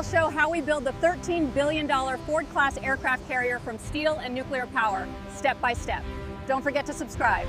We'll show how we build the $13 billion Ford-class aircraft carrier from steel and nuclear power, step by step. Don't forget to subscribe.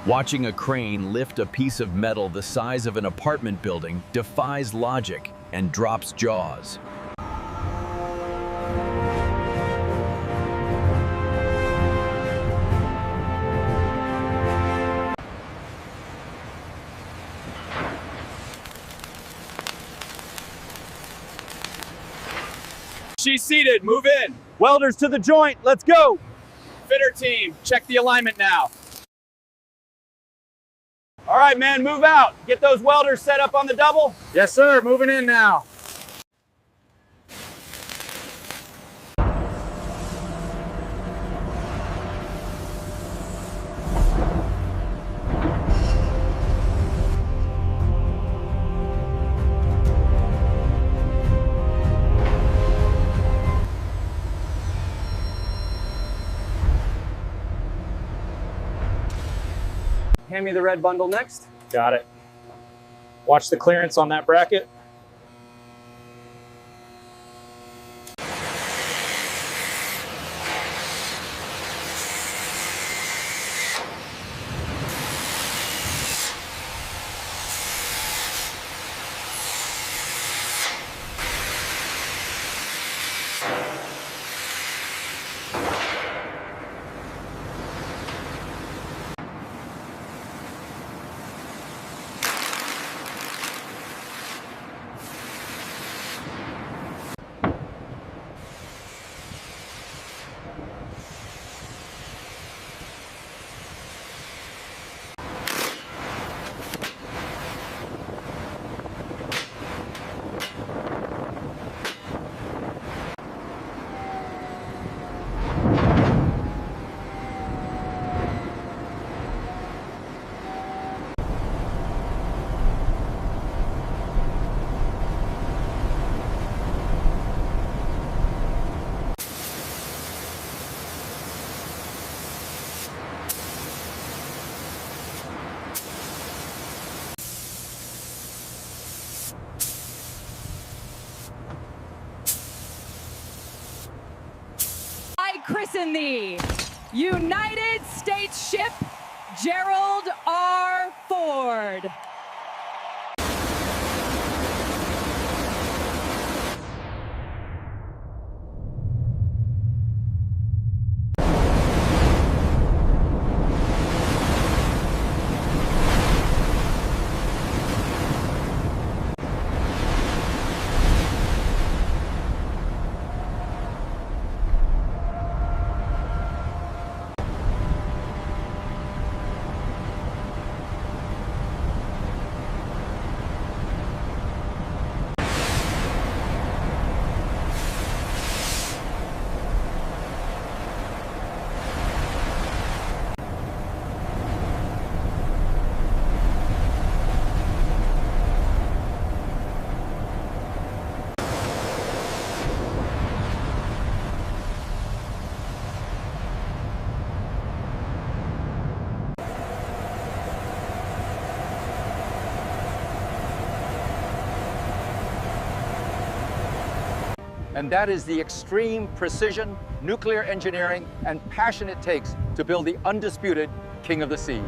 Watching a crane lift a piece of metal the size of an apartment building defies logic and drops jaws. She's seated, move in. Welders to the joint, let's go. Fitter team, check the alignment now. All right, man, move out. Get those welders set up on the double. Yes, sir, moving in now. Hand me the red bundle next. Got it. Watch the clearance on that bracket. Christen the United States ship Gerald R. Ford. And that is the extreme precision, nuclear engineering, and passion it takes to build the undisputed King of the Seas.